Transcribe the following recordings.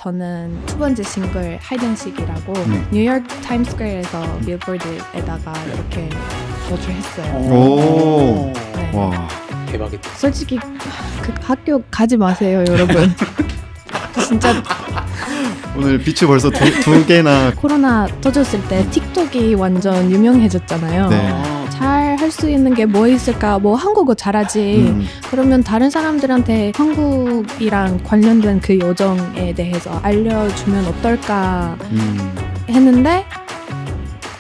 저는 두 번째 싱글 하이든식이라고 뉴욕 타임스퀘어에서 빌보드에다가 이렇게 노출했어요. 오. 네. 와. 대박이다. 솔직히 그 학교 가지 마세요, 여러분. 진짜 오늘 비추 벌써 두 개나. 코로나 터졌을 때 틱톡이 완전 유명해졌잖아요. 네. 잘 할 수 있는 게 뭐 있을까? 뭐 한국어 잘하지. 그러면 다른 사람들한테 한국이랑 관련된 그 요정에 대해서 알려주면 어떨까 했는데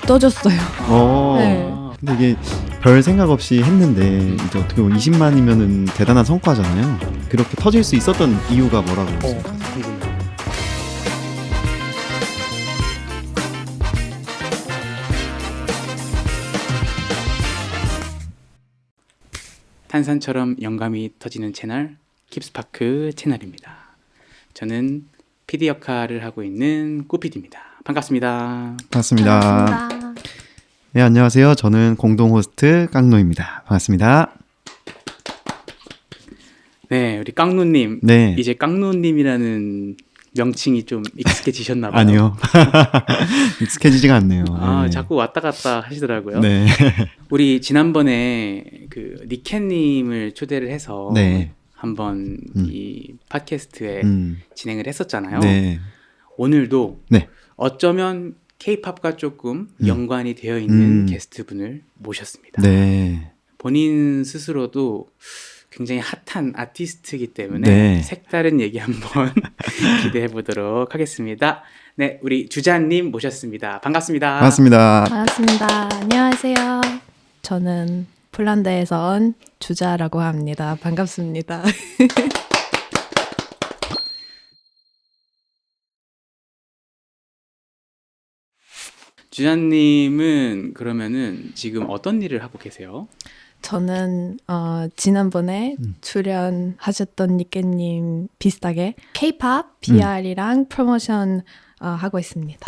떠졌어요. 네. 근데 이게 별 생각 없이 했는데 이제 어떻게 보면 20만이면은 대단한 성과잖아요. 그렇게 터질 수 있었던 이유가 뭐라고 생각하세요? 궁금해. 탄산처럼 영감이 터지는 채널 킵스파크 채널입니다. 저는 PD 역할을 하고 있는 꾸PD입니다. 반갑습니다. 반갑습니다. 네, 안녕하세요. 저는 공동 호스트 깡노입니다. 반갑습니다. 네, 우리 깡노님. 네. 이제 깡노님이라는 명칭이 좀 익숙해지셨나 봐요. 아니요. 익숙해지지가 않네요. 아, 네. 자꾸 왔다 갔다 하시더라고요. 네. 우리 지난번에 그 니켄님을 초대를 해서 네. 한번 이 팟캐스트에 진행을 했었잖아요. 네. 오늘도 네. 어쩌면 K-팝과 조금 연관이 되어 있는 게스트분을 모셨습니다. 네. 본인 스스로도 굉장히 핫한 아티스트이기 때문에 네. 색다른 얘기 한번 기대해 보도록 하겠습니다. 네, 우리 주자님 모셨습니다. 반갑습니다. 반갑습니다. 반갑습니다. 안녕하세요. 저는 폴란드에서 온 주자라고 합니다. 반갑습니다. 주자님은 그러면은 지금 어떤 일을 하고 계세요? 저는 지난번에 출연하셨던 니케님 비슷하게 K-pop, PR이랑 프로모션 하고 있습니다.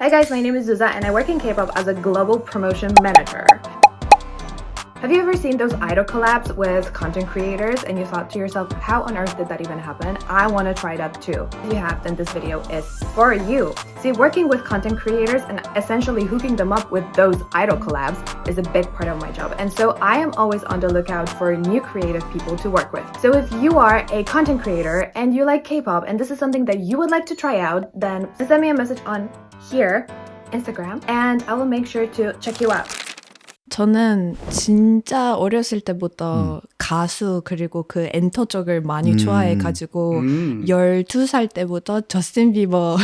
Hi guys, my name is Zuza and I work in K-pop as a global promotion manager. Have you ever seen those idol collabs with content creators and you thought to yourself, how on earth did that even happen? I want to try that too. If you have, then this video is for you. See, working with content creators and essentially hooking them up with those idol collabs is a big part of my job. And so I am always on the lookout for new creative people to work with. So if you are a content creator and you like K-pop and this is something that you would like to try out, then send me a message on here, Instagram, and I will make sure to check you out. 저는 진짜 어렸을 때부터 가수 그리고 그 엔터 쪽을 많이 좋아해가지고 12살 때부터 저스틴 비버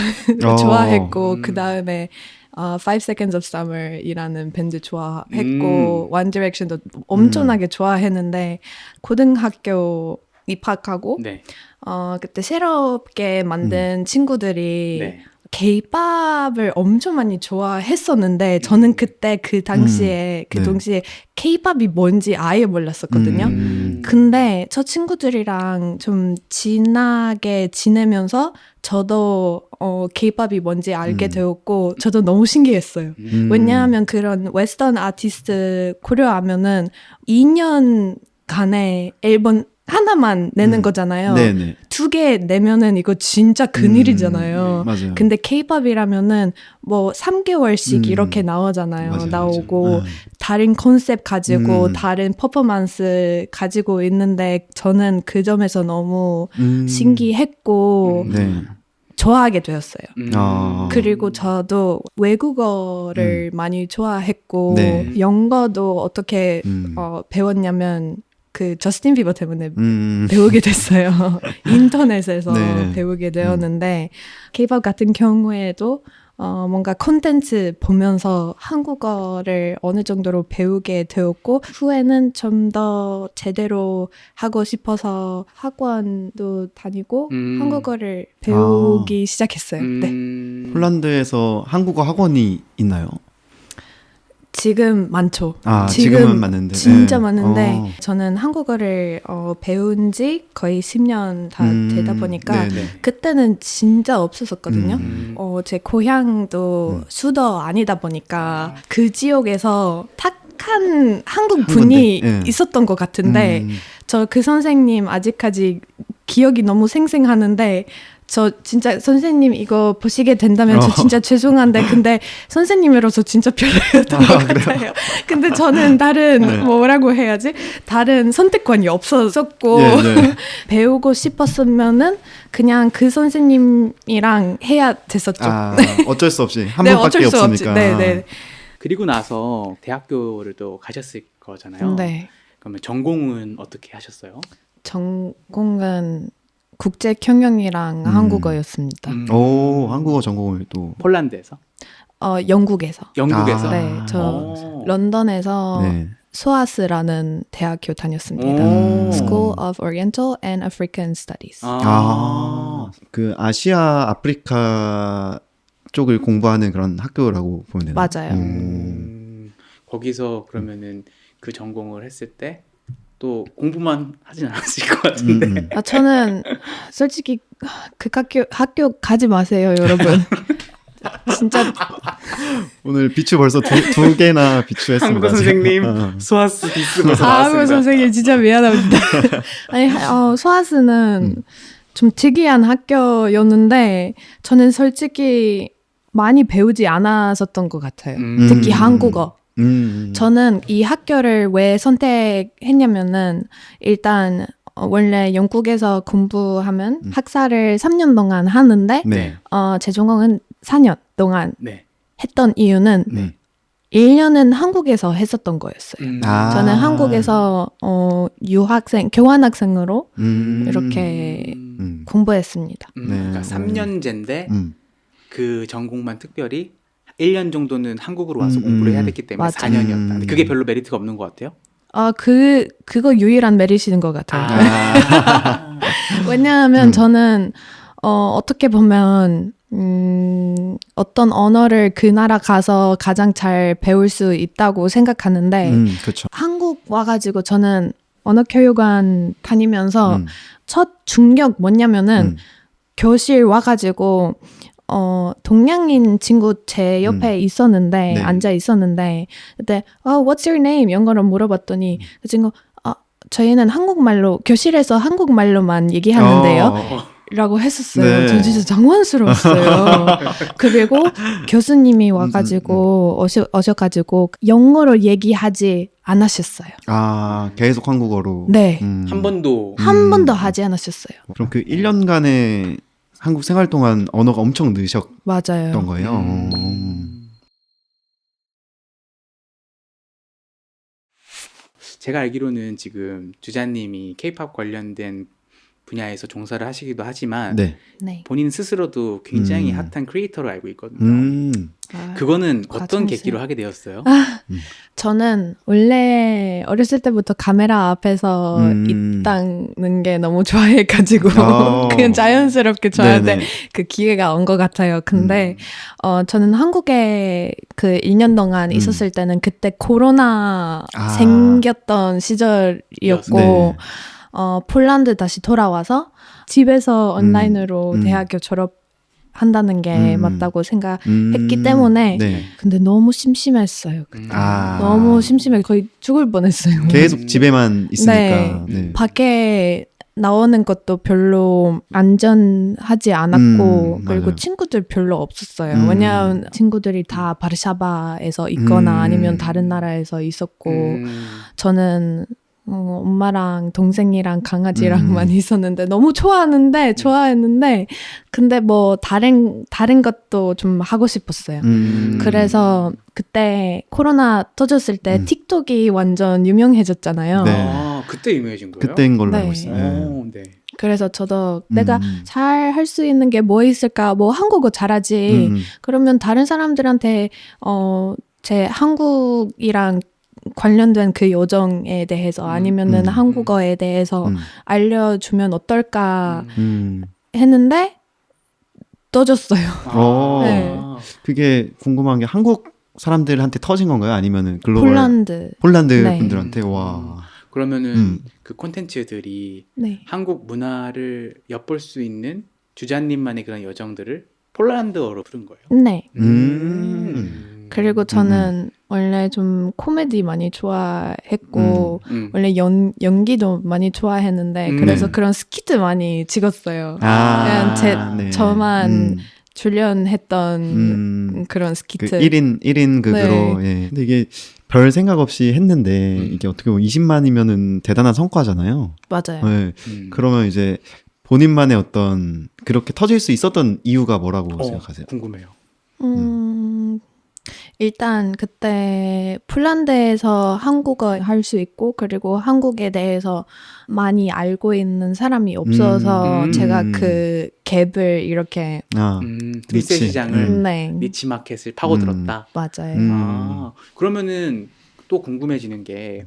좋아했고 그 다음에 Five Seconds of Summer이라는 밴드 좋아했고 One Direction도 엄청나게 좋아했는데 고등학교 입학하고 네. 그때 새롭게 만든 친구들이 네. K-팝을 엄청 많이 좋아했었는데 저는 그때 그 당시에 동시에 K-팝이 뭔지 아예 몰랐었거든요. 근데 저 친구들이랑 좀 친하게 지내면서 저도 K-팝이 뭔지 알게 되었고 저도 너무 신기했어요. 왜냐하면 그런 웨스턴 아티스트 고려하면은 2년간의 앨범 하나만 내는 거잖아요. 네네. 2개 내면은 이거 진짜 큰일이잖아요. 맞아요. 근데 K-팝이라면은 뭐 3개월씩 이렇게 나오잖아요. 맞아요, 나오고 맞아요. 다른 컨셉 가지고 다른 퍼포먼스 가지고 있는데 저는 그 점에서 너무 신기했고 네. 좋아하게 되었어요. 아. 그리고 저도 외국어를 많이 좋아했고 네. 영어도 어떻게 배웠냐면 그 저스틴 비버 때문에 배우게 됐어요. 인터넷에서 네. 배우게 되었는데 K-pop 같은 경우에도 뭔가 콘텐츠 보면서 한국어를 어느 정도로 배우게 되었고 후에는 좀 더 제대로 하고 싶어서 학원도 다니고 한국어를 배우기 시작했어요. 네. 폴란드에서 한국어 학원이 있나요? 지금 많죠. 지금은 많은데. 진짜 네. 많은데 저는 한국어를 배운 지 거의 10년 다 되다 보니까 네네. 그때는 진짜 없었었거든요. 제 고향도 수도 아니다 보니까 그 지역에서 탁한 한국 분이 네. 있었던 것 같은데 저 그 선생님 아직까지 기억이 너무 생생하는데 저 진짜 선생님 이거 보시게 된다면 저 진짜 죄송한데 근데 선생님으로서 진짜 별로였던 것 같아요. 근데 저는 다른 네. 뭐라고 해야지? 다른 선택권이 없었고 예, 네. 배우고 싶었으면은 그냥 그 선생님이랑 해야 됐었죠. 아, 어쩔 수 없이 한 네, 번밖에 어쩔 수 없지. 없으니까. 네, 네. 그리고 나서 대학교를 또 가셨을 거잖아요. 네. 그러면 전공은 어떻게 하셨어요? 전공은 국제 경영이랑 한국어였습니다. 오, 한국어 전공을 또. 폴란드에서? 영국에서. 영국에서? 아. 네, 저 어. 런던에서 네. 소아스라는 대학교 다녔습니다. 오. School of Oriental and African Studies. 아, 그 아시아, 아프리카 쪽을 공부하는 그런 학교라고 보면 되나요? 맞아요. 거기서 그러면은 그 전공을 했을 때 또 공부만 하진 않았을 것 같은데. 저는 솔직히 그 학교 가지 마세요, 여러분. 진짜 오늘 비추 벌써 두 개나 비추했습니다. 한국어 선생님 지금. 소아스 디스 벌써 한국 나왔습니다. 선생님 진짜 미안합니다. 아니, 소아스는 좀 특이한 학교였는데 저는 솔직히 많이 배우지 않았었던 것 같아요. 특히 한국어. 저는 이 학교를 왜 선택했냐면은 일단 원래 영국에서 공부하면 학사를 3년 동안 하는데 네. 제 전공은 4년 동안 네. 했던 이유는 네. 1년은 한국에서 했었던 거였어요. 아. 저는 한국에서 교환학생으로 이렇게 공부했습니다. 네. 그러니까 3년제인데 그 전공만 특별히 1년 정도는 한국으로 와서 공부를 해야 됐기 때문에 맞아. 4년이었다. 근데 그게 별로 메리트가 없는 것 같아요. 그거 유일한 메리트인 것 같아요. 아. 왜냐하면 저는 어떻게 보면 어떤 언어를 그 나라 가서 가장 잘 배울 수 있다고 생각하는데 그렇죠. 한국 와가지고 저는 언어교육원 다니면서 첫 충격 뭐냐면은 교실 와가지고 동양인 친구 제 옆에 있었는데 네. 앉아 있었는데 그때 What's your name? 영어로 물어봤더니 그 친구 저희는 한국말로 교실에서 한국말로만 얘기하는데요. 라고 했었어요. 네. 저 진짜 당황스러웠어요. 그리고 교수님이 와가지고 오셔가지고 영어로 얘기하지 않으셨어요. 아, 계속 한국어로. 네. 한 번도 한 번도 하지 않으셨어요. 그럼 그 1년간의 한국 생활 동안 언어가 엄청 느셨던 맞아요. 거예요. 제가 알기로는 지금 주자님이 K-pop 관련된 분야에서 종사를 하시기도 하지만 네. 네. 본인 스스로도 굉장히 핫한 크리에이터로 알고 있거든요. 그거는 어떤 과찬이세요. 계기로 하게 되었어요? 저는 원래 어렸을 때부터 카메라 앞에서 있다는 게 너무 좋아해가지고 그냥 자연스럽게 저한테 네네. 그 기회가 온 것 같아요. 근데 저는 한국에 그 1년 동안 있었을 때는 그때 코로나 생겼던 시절이었고 네. 폴란드 다시 돌아와서 집에서 온라인으로 대학교 졸업한다는 게 맞다고 생각했기 때문에 네. 근데 너무 심심했어요. 그때. 아. 너무 심심해 거의 죽을 뻔했어요. 계속 집에만 있으니까. 네. 밖에 나오는 것도 별로 안전하지 않았고 그리고 맞아요. 친구들 별로 없었어요. 왜냐하면 친구들이 다 바르샤바에서 있거나 아니면 다른 나라에서 있었고 저는 엄마랑 동생이랑 강아지랑만 있었는데 너무 좋아했는데 근데 뭐 다른 것도 좀 하고 싶었어요. 그래서 그때 코로나 터졌을 때 틱톡이 완전 유명해졌잖아요. 네. 아, 그때 유명해진 거예요? 그때인 걸로 네. 알고 있어요. 네. 오, 네. 그래서 저도 내가 잘 할 수 있는 게 뭐 있을까? 뭐 한국어 잘하지. 그러면 다른 사람들한테 제 한국이랑 관련된 그 요정에 대해서 아니면은 한국어에 대해서 알려주면 어떨까 했는데 떠졌어요. 네. 그게 궁금한 게 한국 사람들한테 터진 건가요? 아니면은 글로벌 폴란드 네. 분들한테 와. 그러면은 그 콘텐츠들이 네. 한국 문화를 엿볼 수 있는 주자님만의 그런 여정들을 폴란드어로 부른 거예요. 네. 그리고 저는 원래 좀 코미디 많이 좋아했고 원래 연기도 많이 좋아했는데 그래서 그런 스키트 많이 찍었어요. 그냥 네. 저만 출연했던 그런 스키트. 그 1인 극으로. 네. 예. 근데 이게 별 생각 없이 했는데 이게 어떻게 보면 20만이면은 대단한 성과잖아요. 맞아요. 네. 그러면 이제 본인만의 어떤 그렇게 터질 수 있었던 이유가 뭐라고 생각하세요? 궁금해요. 일단 그때 폴란드에서 한국어 할 수 있고 그리고 한국에 대해서 많이 알고 있는 사람이 없어서 제가 그 갭을 이렇게 트위스 시장을 네. 니치 마켓을 파고들었다. 맞아요. 아, 그러면은 또 궁금해지는 게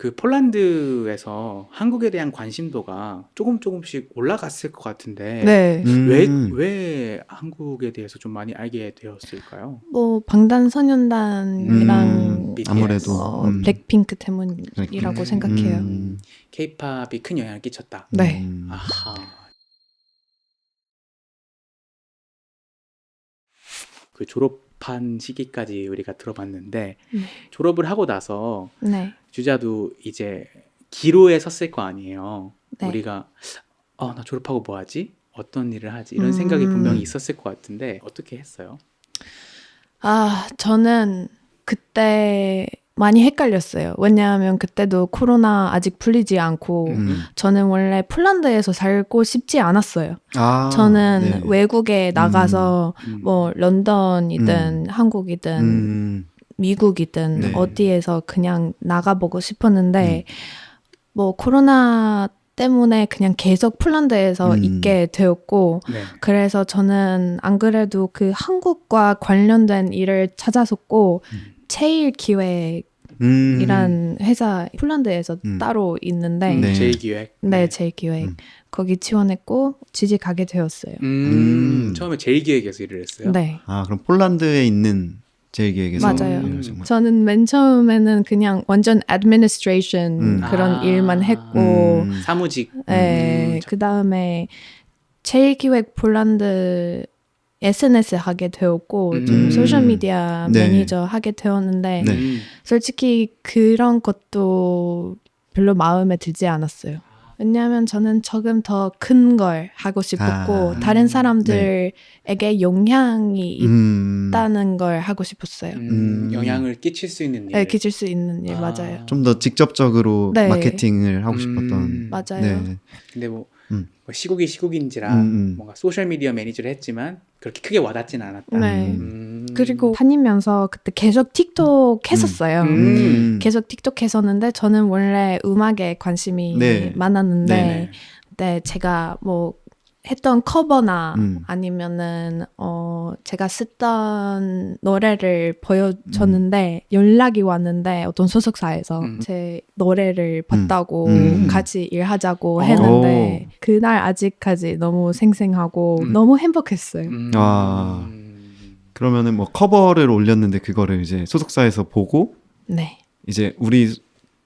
그 폴란드에서 한국에 대한 관심도가 조금씩 올라갔을 것 같은데 네. 왜 한국에 대해서 좀 많이 알게 되었을까요? 뭐 방탄소년단이랑 아무래도 블랙핑크 때문이라고 생각해요. K-팝이 큰 영향을 끼쳤다. 네. 아하. 그 졸업한 시기까지 우리가 들어봤는데 네. 졸업을 하고 나서 네. 주자도 이제 기로에 섰을 거 아니에요. 네. 우리가 나 졸업하고 뭐 하지? 어떤 일을 하지? 이런 생각이 분명히 있었을 것 같은데 어떻게 했어요? 저는 그때 많이 헷갈렸어요. 왜냐하면 그때도 코로나 아직 풀리지 않고 저는 원래 폴란드에서 살고 싶지 않았어요. 저는 네. 외국에 나가서 뭐 런던이든 한국이든 미국이든 네. 어디에서 그냥 나가보고 싶었는데 뭐 코로나 때문에 그냥 계속 폴란드에서 있게 되었고 네. 그래서 저는 안 그래도 그 한국과 관련된 일을 찾았었고 제일기획이란 회사 폴란드에서 따로 있는데 네. 제일기획. 네, 제일기획 거기 지원했고 취직하게 되었어요. 처음에 제일기획에서 일을 했어요? 네. 그럼 폴란드에 있는 제일기획에서 맞아요. 정말. 저는 맨 처음에는 그냥 완전 administration 그런 일만 했고 사무직. 네, 그 다음에 제일기획 폴란드 SNS 하게 되었고 좀 소셜미디어 네. 매니저 하게 되었는데 네. 솔직히 그런 것도 별로 마음에 들지 않았어요. 왜냐하면 저는 조금 더 큰 걸 하고 싶었고 다른 사람들에게 영향이 있다는 걸 하고 싶었어요. 영향을 끼칠 수 있는 일. 네, 끼칠 수 있는 일 맞아요. 좀 더 직접적으로 네. 마케팅을 하고 싶었던. 맞아요. 네. 근데 뭐 시국이 시국인지라 뭔가 소셜미디어 매니저를 했지만 그렇게 크게 와닿지는 않았다. 네. 그리고 다니면서 그때 계속 틱톡 했었어요. 계속 틱톡 했었는데 저는 원래 음악에 관심이 네. 많았는데 네네. 네, 제가 뭐 했던 커버나 아니면은 제가 쓰던 노래를 보여줬는데 연락이 왔는데 어떤 소속사에서 제 노래를 봤다고 같이 일하자고 했는데 그날 아직까지 너무 생생하고 너무 행복했어요. 와. 그러면은 뭐 커버를 올렸는데 그거를 이제 소속사에서 보고 네. 이제 우리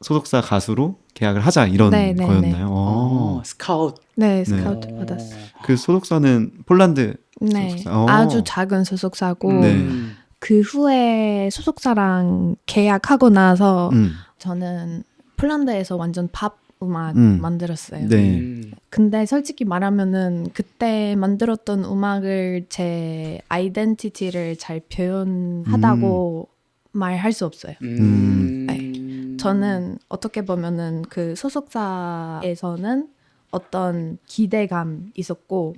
소속사 가수로 계약을 하자 이런 네, 네, 거였나요? 스카우트. 네, 스카우트 받았어요. 그 소속사는 폴란드 네, 소속사. 아주 작은 소속사고 네. 그 후에 소속사랑 계약하고 나서 저는 폴란드에서 완전 팝 음악 만들었어요. 네. 근데 솔직히 말하면은 그때 만들었던 음악을 제 아이덴티티를 잘 표현하다고 말할 수 없어요. 네. 저는 어떻게 보면은 그 소속사에서는 어떤 기대감 있었고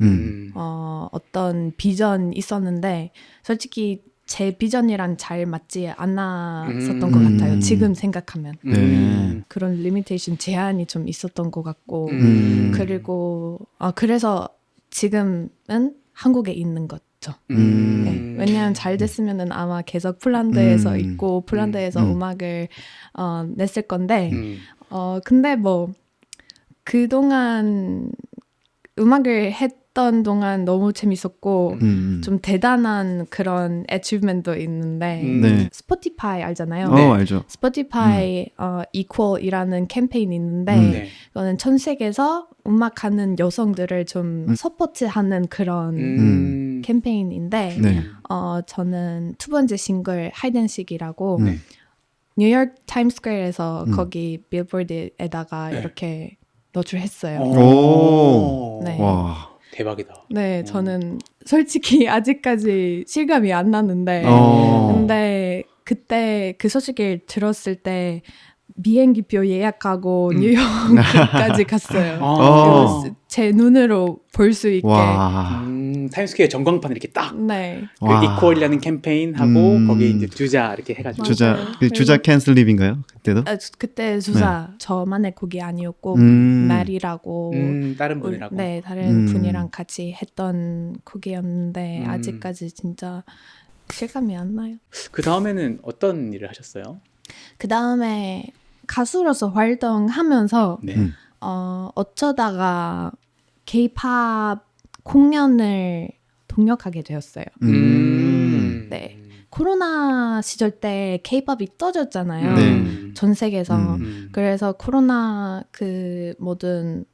어떤 비전 있었는데 솔직히 제 비전이랑 잘 맞지 않았었던 것 같아요. 지금 생각하면. 네. 그런 리미테이션 제한이 좀 있었던 것 같고 그리고 그래서 지금은 한국에 있는 거죠. 네. 왜냐하면 잘 됐으면은 아마 계속 폴란드에서 있고 폴란드에서 음악을 냈을 건데 근데 뭐 그동안 음악을 했던 했던 동안 너무 재밌었고 좀 대단한 그런 achievement도 있는데 네. 스포티파이 알잖아요. 네. 알죠. 스포티파이 Equal이라는 캠페인이 있는데 네. 이거는 전 세계에서 음악하는 여성들을 좀 서포트하는 그런 캠페인인데 네. 저는 두 번째 싱글 하이덴식이라고 네. 뉴욕 타임스퀘어에서 거기 빌보드에다가 네. 이렇게 노출했어요. 오. 네. 와. 대박이다. 네, 저는 솔직히 아직까지 실감이 안 나는데 근데 그때 그 소식을 들었을 때 비행기표 예약하고 뉴욕까지 갔어요. 그래서 제 눈으로 볼 수 있게. 와. 타임스퀘어 전광판 이렇게 딱 네. 그 와. 이퀄이라는 캠페인하고 거기에 이제 주자 이렇게 해가지고 맞아요. 주자 캔슬 립인가요? 그때도? 그때 주사 저만의 곡이 아니었고 말이라고 다른 분이라고. 네, 다른 분이랑 같이 했던 곡이었는데 아직까지 진짜 실감이 안 나요. 그 다음에는 어떤 일을 하셨어요? 그 다음에 가수로서 활동하면서 네. 어쩌다가 K-pop 공연을 동역하게 되었어요. 네. 코로나 시절 때 K-pop이 떠졌잖아요. 네. 전 세계에서. 음. 그래서 코로나 그 모든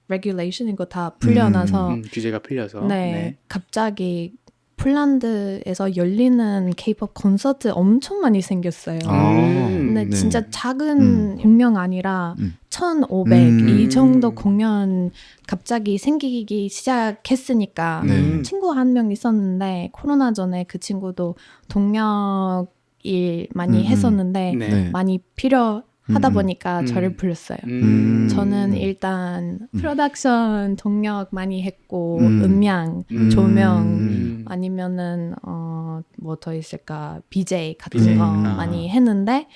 레귤레이션 이거 다 풀려나서 규제가 풀려서. 네, 갑자기 폴란드에서 열리는 K-pop 콘서트 엄청 많이 생겼어요. 근데 네. 진짜 작은 혁명 아니라 1,500 이 정도 공연 갑자기 생기기 시작했으니까 네. 친구 한 명 있었는데 코로나 전에 그 친구도 동역 일 많이 했었는데 네. 네. 많이 필요하다 보니까 저를 불렀어요. 저는 일단 프로덕션 동력 많이 했고 음향, 조명 아니면은 뭐 더 있을까 BJ 같은 BJ. 거 많이 했는데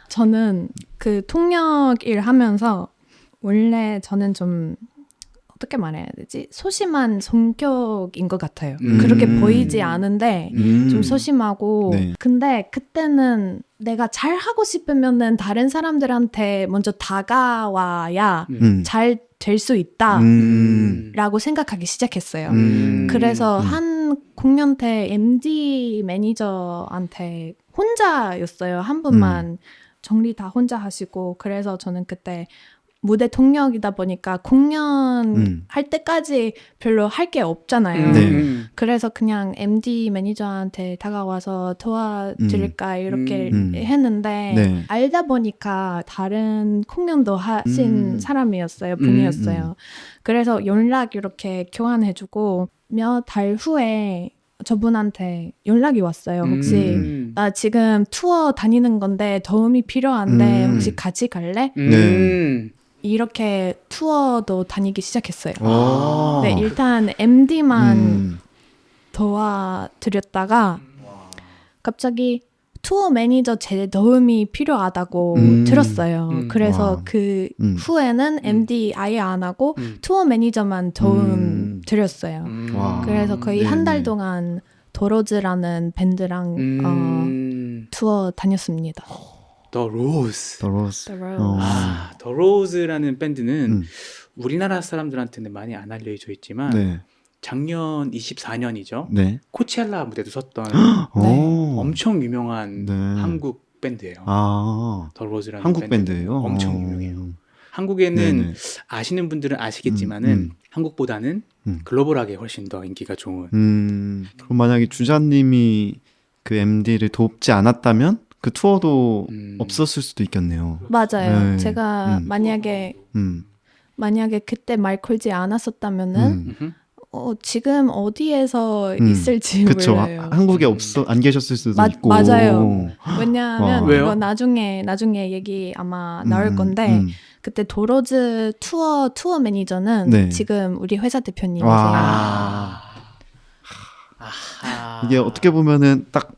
저는 그 통역 일 하면서 원래 저는 좀 어떻게 말해야 되지? 소심한 성격인 것 같아요. 그렇게 보이지 않은데 좀 소심하고 네. 근데 그때는 내가 잘 하고 싶으면은 다른 사람들한테 먼저 다가와야 잘 될 수 있다 라고 생각하기 시작했어요. 그래서 한 공연 때 MD 매니저한테 혼자였어요. 한 분만 정리 다 혼자 하시고 그래서 저는 그때 무대 통역이다 보니까 공연 할 때까지 별로 할 게 없잖아요. 네. 그래서 그냥 MD 매니저한테 다가와서 도와드릴까 이렇게 네. 했는데 네. 알다 보니까 다른 공연도 하신 사람이었어요. 분이었어요. 그래서 연락 이렇게 교환해주고 몇 달 후에 저분한테 연락이 왔어요. 혹시 나 지금 투어 다니는 건데 도움이 필요한데 혹시 같이 갈래? 네. 이렇게 투어도 다니기 시작했어요. 오. 네, 일단 MD만 도와드렸다가 갑자기 투어 매니저 제 도움이 필요하다고 들었어요. 그래서 와. 그 후에는 MD 아예 안 하고 투어 매니저만 도움 드렸어요. 와. 그래서 거의 한 달 네네. 동안 도로즈라는 밴드랑 투어 다녔습니다. 더 로즈. 더러스. The Rose. 더 로즈라는 밴드는 우리나라 사람들한테는 많이 안 알려져 있지만 네. 작년 24년이죠. 네. 코첼라 무대도 섰던 오. 엄청 유명한 네. 한국 밴드예요. 더 로즈라는 한국 밴드. 밴드예요? 엄청 오. 유명해요. 한국에는 네네. 아시는 분들은 아시겠지만은 한국보다는 글로벌하게 훨씬 더 인기가 좋은. 그럼 만약에 주자님이 그 MD를 돕지 않았다면 그 투어도 없었을 수도 있겠네요. 맞아요. 네. 제가 만약에 그때 말 걸지 않았었다면은 지금 어디에서 있을지 그쵸. 몰라요. 한국에 안 계셨을 수도 있고. 맞아요. 왜냐하면 와. 왜요? 이거 나중에 얘기 아마 나올 건데 그때 도로즈 투어 매니저는 네. 지금 우리 회사 대표님이세요. 와. 아하. 이게 어떻게 보면은 딱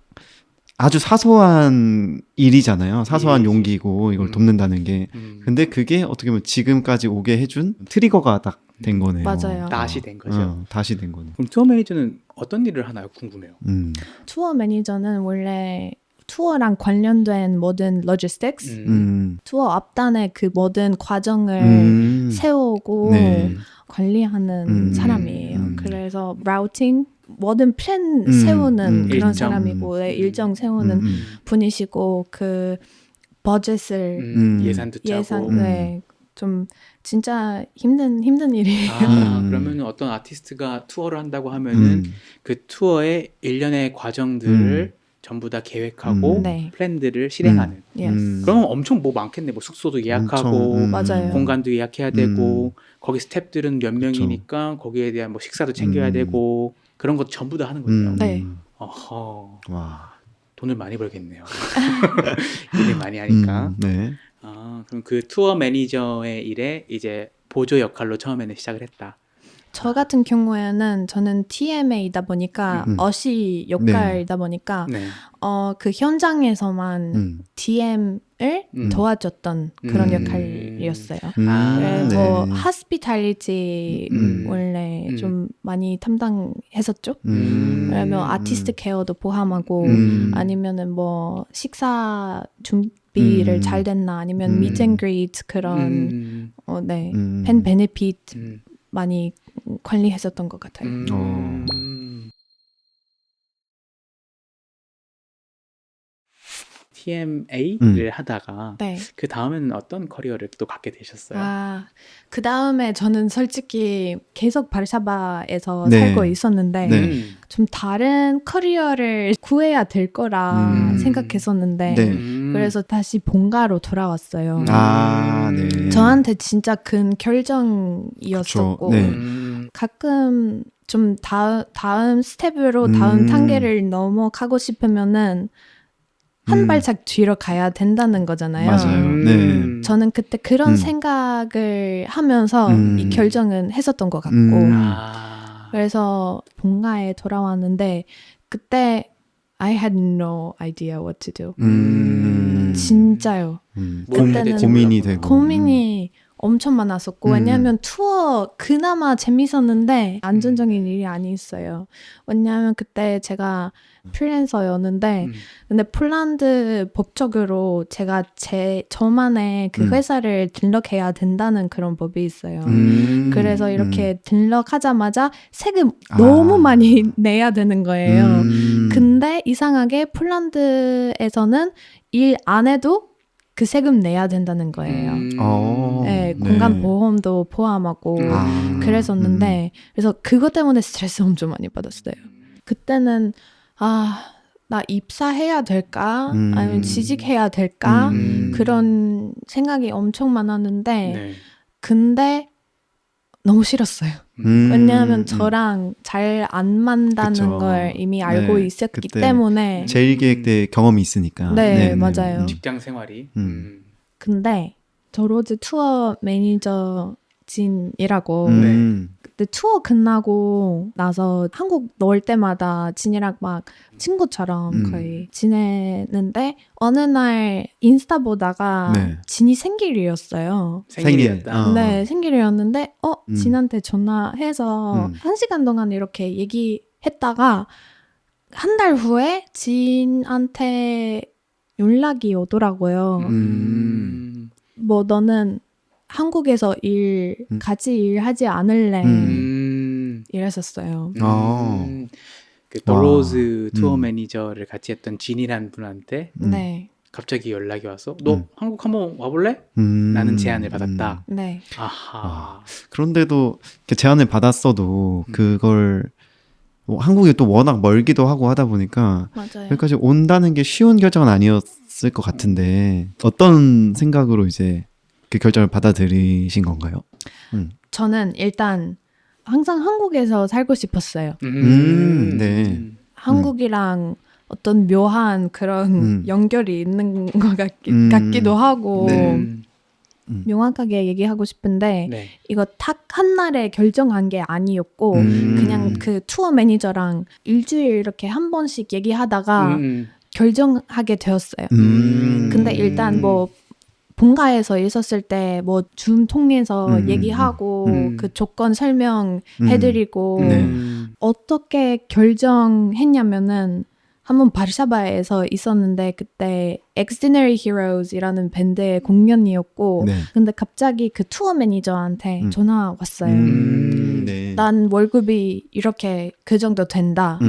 아주 사소한 일이잖아요. 사소한 일이지. 용기고 이걸 돕는다는 게. 근데 그게 어떻게 보면 지금까지 오게 해준 트리거가 딱 된 거네요. 맞아요. 다시 된 거죠. 다시 된 거네. 그럼 투어 매니저는 어떤 일을 하나요? 궁금해요. 투어 매니저는 원래 투어랑 관련된 모든 로지스틱스, 투어 앞단의 그 모든 과정을 세우고 네. 관리하는 사람이에요. 그래서 라우팅 모든 플랜 세우는 그런 일정. 사람이고 네, 일정 세우는 분이시고 그 버젯을 예산도 짜고. 예산 네, 좀 진짜 힘든 일이에요. 그러면 어떤 아티스트가 투어를 한다고 하면은 그 투어의 일련의 과정들을 전부 다 계획하고 네. 플랜들을 실행하는. Yes. 그러면 엄청 뭐 많겠네. 뭐 숙소도 예약하고 맞아요. 공간도 예약해야 되고 거기 스태프들은 몇 그쵸. 명이니까 거기에 대한 뭐 식사도 챙겨야 되고 그런 것 전부 다 하는 거예요. 네. 어허, 와. 돈을 많이 벌겠네요. 일을 많이 하니까. 네. 그럼 그 투어 매니저의 일에 이제 보조 역할로 처음에는 시작을 했다. 저 같은 경우에는 저는 TMA이다 보니까 어시 역할이다 보니까 네. 그 현장에서만 DM을 도와줬던 그런 역할이었어요. 그래서 네. hospitality 원래 좀 많이 담당했었죠. 왜냐면 아티스트 케어도 포함하고 아니면은 뭐 식사 준비를 잘 됐나 아니면 meet and greet 그런 네, 팬 베네핏 많이 관리했었던 것 같아요. TMA를 하다가 네. 그 다음에는 어떤 커리어를 또 갖게 되셨어요? 그 다음에 저는 솔직히 계속 바르샤바에서 네. 살고 있었는데 네. 좀 다른 커리어를 구해야 될 거라 생각했었는데 네. 그래서 다시 본가로 돌아왔어요. 네. 저한테 진짜 큰 결정이었었고 그쵸. 네. 가끔 좀 다음 스텝으로 다음 단계를 넘어가고 싶으면은 한 발짝 뒤로 가야 된다는 거잖아요. 맞아요. 네. 저는 그때 그런 생각을 하면서 이 결정은 했었던 것 같고 그래서 본가에 돌아왔는데 그때 I had no idea what to do. 진짜요. 그때는 고민이 되고 고민이 엄청 많았었고 왜냐하면 투어 그나마 재밌었는데 안정적인 일이 아니었어요. 왜냐하면 그때 제가 프리랜서였는데 근데 폴란드 법적으로 제가 저만의 그 회사를 등록해야 된다는 그런 법이 있어요. 그래서 이렇게 등록하자마자 세금 너무 많이 내야 되는 거예요. 근데 이상하게 폴란드에서는 일 안 해도 그 세금 내야 된다는 거예요. 네, 공간 보험도 포함하고 그랬었는데 그래서 그것 때문에 스트레스 엄청 많이 받았어요. 그때는 나 입사해야 될까? 아니면 취직해야 될까? 그런 생각이 엄청 많았는데 네. 근데 너무 싫었어요. 왜냐하면 저랑 잘 안 맞다는 그쵸. 걸 이미 알고 네, 있었기 그때 때문에 제1계획 때 경험이 있으니까. 네, 맞아요. 직장 생활이. 근데 저로즈 투어 매니저 진이라고 그때 투어 끝나고 나서 한국 넣을 때마다 진이랑 막 친구처럼 거의 지내는데 어느 날 인스타 보다가 네. 진이 생일이었어요. 생일이었다. 네, 생일이었는데 진한테 전화해서 1시간 동안 이렇게 얘기했다가 한 달 후에 진한테 연락이 오더라고요. 뭐 너는 한국에서 같이 일하지 않을래? 이랬었어요. 그 더로즈 투어 매니저를 같이 했던 진이라는 분한테 네. 갑자기 연락이 와서 너 한국 한번 와볼래? 라는 제안을 받았다. 네. 아하. 그런데도 이렇게 제안을 받았어도 그걸 뭐 한국이 또 워낙 멀기도 하고 하다 보니까 맞아요. 여기까지 온다는 게 쉬운 결정은 아니었을 것 같은데 어떤 생각으로 이제 그 결정을 받아들이신 건가요? 저는 일단 항상 한국에서 살고 싶었어요. 네. 한국이랑 어떤 묘한 그런 연결이 있는 것 같기도 하고 명확하게 얘기하고 싶은데 네. 이거 딱 한 날에 결정한 게 아니었고 그냥 그 투어 매니저랑 일주일 이렇게 한 번씩 얘기하다가 결정하게 되었어요. 근데 일단 뭐 본가에서 있었을 때 뭐 줌 통해서 얘기하고 그 조건 설명해드리고 어떻게 결정했냐면은 한번 바르샤바에서 있었는데 그때 Extraordinary Heroes이라는 밴드의 공연이었고 네. 근데 갑자기 그 투어 매니저한테 전화 왔어요. 네. 난 월급이 이렇게 그 정도 된다.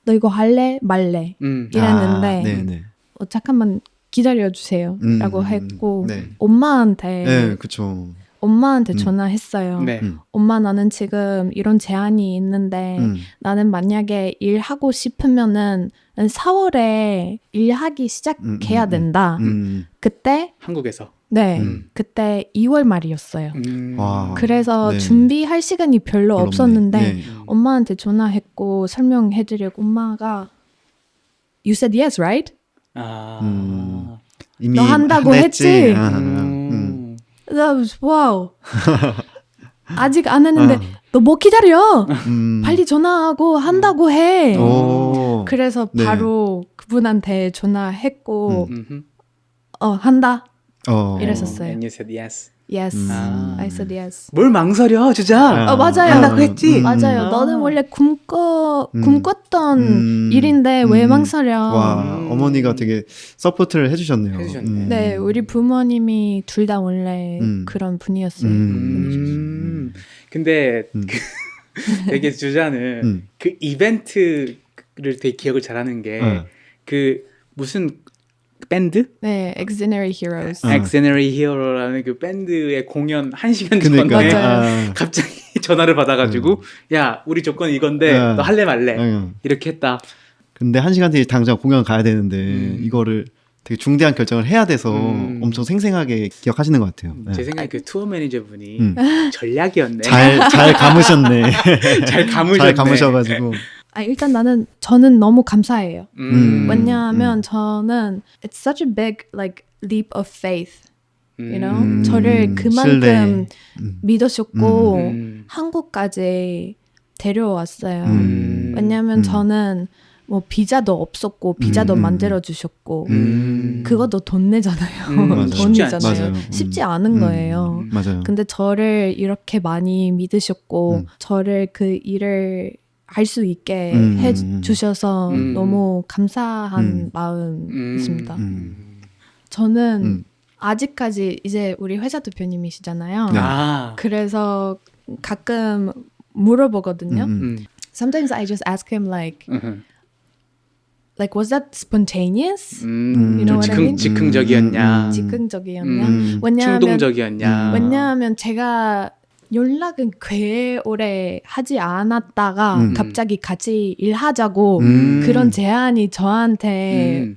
너 이거 할래? 말래? 이랬는데 아, 네네. 잠깐만 기다려주세요 라고 했고 네. 엄마한테 네, 그쵸. 엄마한테 전화했어요. 네. 엄마 나는 지금 이런 제한이 있는데 나는 만약에 일하고 싶으면은 4월에 일하기 시작해야 된다. 그때 한국에서. 네 그때 2월 말이었어요. 와. 그래서 네. 준비할 시간이 별로 별로 없었는데 없네. 네. 엄마한테 전화했고 설명해드리고 엄마가 You said yes, right? 이미 너 한다고 했지? 했지? 나 와우. 아직 안 했는데 너 뭐 기다려? 빨리 전화하고 한다고 해. 오. 그래서 네. 바로 그분한테 전화했고 한다. 이랬었어요. And you said yes. Yes, I said yes. 뭘 망설여 주자. 맞아요. 한다고 했지. 맞아요. 너는 원래 꿈꿨던 일인데 왜 망설여? 와, 어머니가 되게 서포트를 해주셨네요. 해주셨네. 네, 우리 부모님이 둘 다 원래 그런 분이었어요. 근데 되게 주자는 그 이벤트를 되게 기억을 잘하는 게 그 무슨 밴드? 네, Extraordinary Heroes. Extraordinary Hero라는 그 밴드의 공연 1시간 전에 그러니까. 갑자기 전화를 받아가지고 야 우리 조건 이건데 너 할래 말래 이렇게 했다. 근데 1시간 뒤에 당장 공연 가야 되는데 이거를 되게 중대한 결정을 해야 돼서 엄청 생생하게 기억하시는 것 같아요. 네. 제 생각에 그 투어 매니저분이 전략이었네. 잘 감으셨네. 잘 감으셨네. 잘 감으셔가지고. 일단 저는 너무 감사해요. 왜냐하면 음. 저는 it's such a big like leap of faith. You know? 저를 그만큼 신뢰. 믿으셨고 한국까지 데려왔어요. 왜냐하면 저는 뭐 비자도 없었고 비자도 만들어 주셨고 그것도 돈 내잖아요. 돈이잖아요. 쉽지 않은 거예요. 맞아요. 근데 저를 이렇게 많이 믿으셨고 저를 그 일을 할 수 있게 해주셔서 너무 감사한 마음 있습니다. 저는 아직까지 이제 우리 회사 대표님이시잖아요. 그래서 가끔 물어보거든요. Sometimes I just ask him like was that spontaneous? You know what I mean? 즉흥적이었냐? 즉흥적이었냐? 충동적이었냐? 왜냐하면 제가 연락은 꽤 오래 하지 않았다가 갑자기 같이 일하자고 그런 제안이 저한테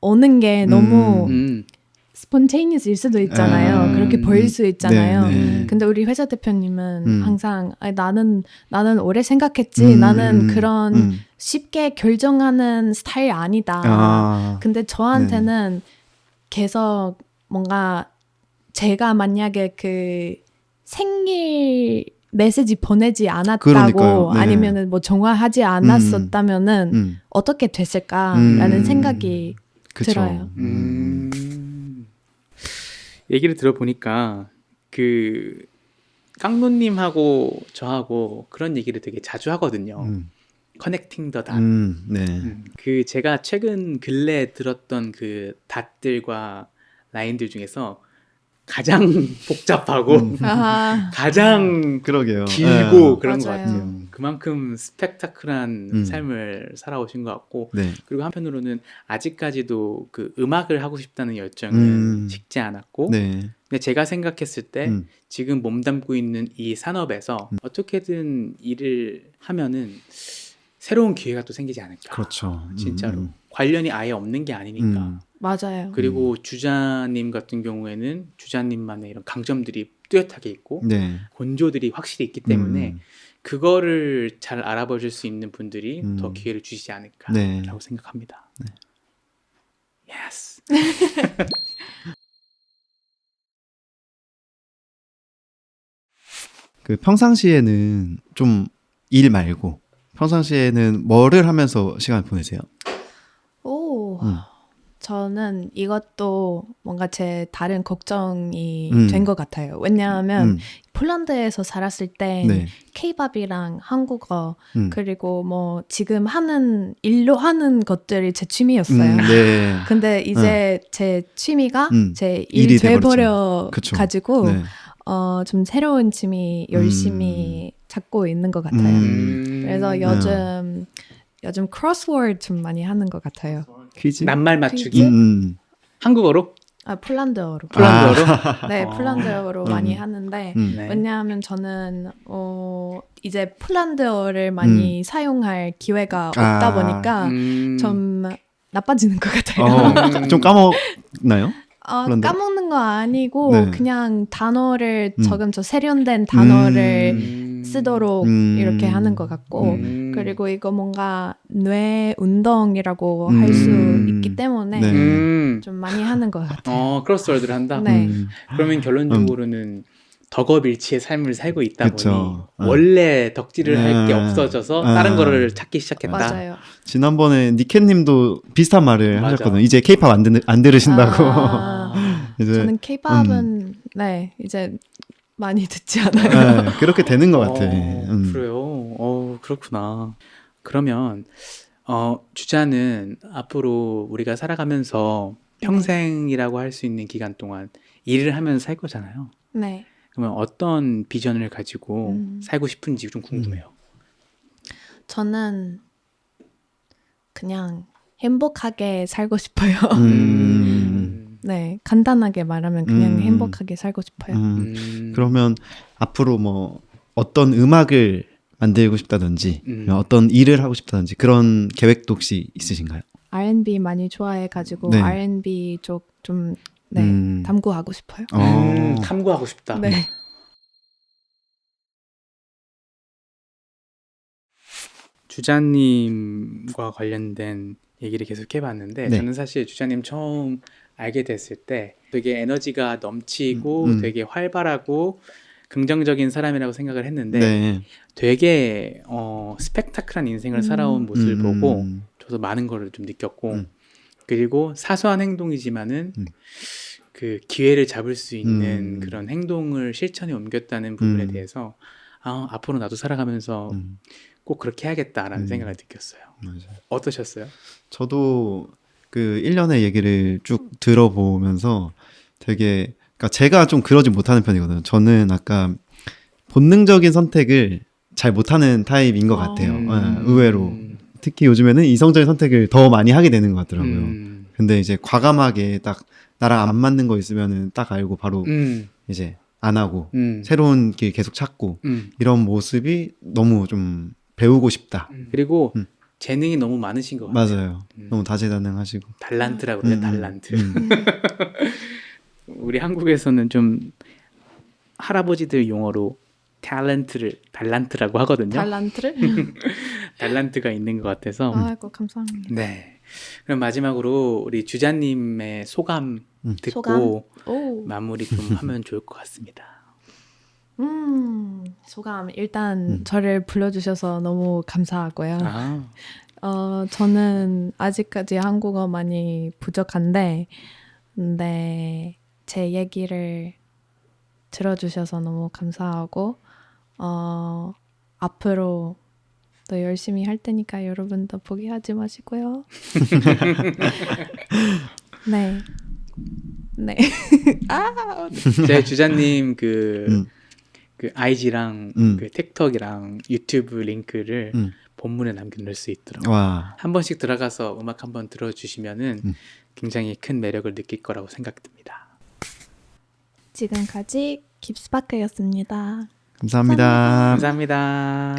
오는 게 너무 spontaneous일 수도 있잖아요. 그렇게 보일 수 있잖아요. 네. 근데 우리 회사 대표님은 항상 나는 오래 생각했지. 나는 그런 쉽게 결정하는 스타일 아니다. 근데 저한테는 계속 뭔가 제가 만약에 그 생일 메시지 보내지 않았다고 네. 아니면은 뭐 전화하지 않았었다면은 어떻게 됐을까라는 생각이 들어요. 얘기를 들어보니까 그 깡노님하고 저하고 그런 얘기를 되게 자주 하거든요. 커넥팅 더 닷. 네. 그 제가 최근 근래 들었던 그 닷들과 라인들 중에서 가장 복잡하고 가장 그러게요. 길고 그런 것 맞아요. 같아요. 그만큼 스펙타클한 삶을 살아오신 것 같고 네. 그리고 한편으로는 아직까지도 그 음악을 하고 싶다는 열정은 식지 않았고 네. 근데 제가 생각했을 때 지금 몸담고 있는 이 산업에서 어떻게든 일을 하면은 새로운 기회가 또 생기지 않을까. 그렇죠. 진짜로. 관련이 아예 없는 게 아니니까. 맞아요. 그리고 주자님 같은 경우에는 주자님만의 이런 강점들이 뚜렷하게 있고 네. 곤조들이 확실히 있기 때문에 그거를 잘 알아보실 수 있는 분들이 더 기회를 주시지 않을까라고 네. 생각합니다. 네. Yes. 그 평상시에는 좀 일 말고 평상시에는 뭐를 하면서 시간을 보내세요? 저는 이것도 뭔가 제 다른 걱정이 된 것 같아요. 왜냐하면 폴란드에서 살았을 땐 네. K-팝이랑 한국어 음. 그리고 뭐 지금 하는 일로 하는 것들이 제 취미였어요. 네. 근데 이제 제 취미가 제 일이 일이 돼버렸죠. 돼버려 그쵸. 가지고 네. 좀 새로운 취미 열심히 찾고 있는 것 같아요. 그래서 요즘 크로스워드 좀 많이 하는 것 같아요. 퀴즈? 낱말 맞추기. 퀴즈? 한국어로? 폴란드어로. 폴란드어로? 네, 어. 폴란드어로 많이 하는데 네. 왜냐하면 저는 이제 폴란드어를 많이 사용할 기회가 없다 보니까 좀 나빠지는 것 같아요. 좀 까먹나요? 폴란드어? 까먹는 거 아니고 네. 그냥 단어를 조금 더 세련된 단어를 쓰도록 이렇게 하는 것 같고 그리고 이거 뭔가 뇌 운동이라고 할 수 있기 때문에 네. 좀 많이 하는 것 같아요. 크로스워드를 한다? 네. 그러면 결론적으로는 덕업일치의 삶을 살고 있다 그쵸. 보니 원래 덕질을 할 게 없어져서 다른 거를 찾기 시작했다. 맞아요. 지난번에 니켓님도 비슷한 말을 맞아. 하셨거든요. 이제 K-팝 안 들으신다고. 이제, 저는 K-팝은 네 이제 많이 듣지 않아요. 네, 그렇게 되는 것 같아. 그래요. 그렇구나. 그러면 주자는 앞으로 우리가 살아가면서 평생이라고 할 수 있는 기간 동안 일을 하면서 살 거잖아요. 네. 그러면 어떤 비전을 가지고 살고 싶은지 좀 궁금해요. 저는 그냥 행복하게 살고 싶어요. 네, 간단하게 말하면 그냥 행복하게 살고 싶어요. 그러면 앞으로 뭐 어떤 음악을 만들고 싶다든지 어떤 일을 하고 싶다든지 그런 계획도 혹시 있으신가요? R&B 많이 좋아해가지고 네. R&B 쪽 좀 탐구하고 싶어요. 탐구하고 싶다. 네. 주자님과 관련된 얘기를 계속 해봤는데 네. 저는 사실 주자님 처음 알게 됐을 때 되게 에너지가 넘치고 되게 활발하고 긍정적인 사람이라고 생각을 했는데 네. 되게 스펙타클한 인생을 살아온 모습을 보고 저도 많은 거를 좀 느꼈고 그리고 사소한 행동이지만은 그 기회를 잡을 수 있는 그런 행동을 실천에 옮겼다는 부분에 대해서 앞으로 나도 살아가면서 꼭 그렇게 해야겠다라는 생각을 느꼈어요. 맞아요. 어떠셨어요? 저도 그 1년의 얘기를 쭉 들어보면서 되게 그러니까 제가 좀 그러지 못하는 편이거든요. 저는 아까 본능적인 선택을 잘 못하는 타입인 것 같아요. 의외로. 특히 요즘에는 이성적인 선택을 더 많이 하게 되는 것 같더라고요. 근데 이제 과감하게 딱 나랑 안 맞는 거 있으면은 딱 알고 바로 이제 안 하고 새로운 길 계속 찾고 이런 모습이 너무 좀 배우고 싶다. 그리고 재능이 너무 많으신 것 같아요. 맞아요. 너무 다재다능하시고. 달란트라고 그래요. 달란트. 우리 한국에서는 좀 할아버지들 용어로 달란트라고 하거든요. 달란트를? 달란트가 있는 것 같아서. 아이고 감사합니다. 네. 그럼 마지막으로 우리 주자님의 소감 듣고 마무리 좀 하면 좋을 것 같습니다. 소감 일단 저를 불러주셔서 너무 감사하고요. 아. 저는 아직까지 한국어 많이 부족한데 근데 제 얘기를 들어주셔서 너무 감사하고 앞으로 더 열심히 할 테니까 여러분도 포기하지 마시고요. 네. 네. 제 주자님 그 IG랑 그 틱톡이랑 유튜브 링크를 본문에 남겨놓을 수 있도록 와. 한 번씩 들어가서 음악 한번 들어주시면은 굉장히 큰 매력을 느낄 거라고 생각됩니다. 지금까지 깁스파크였습니다. 감사합니다. 감사합니다.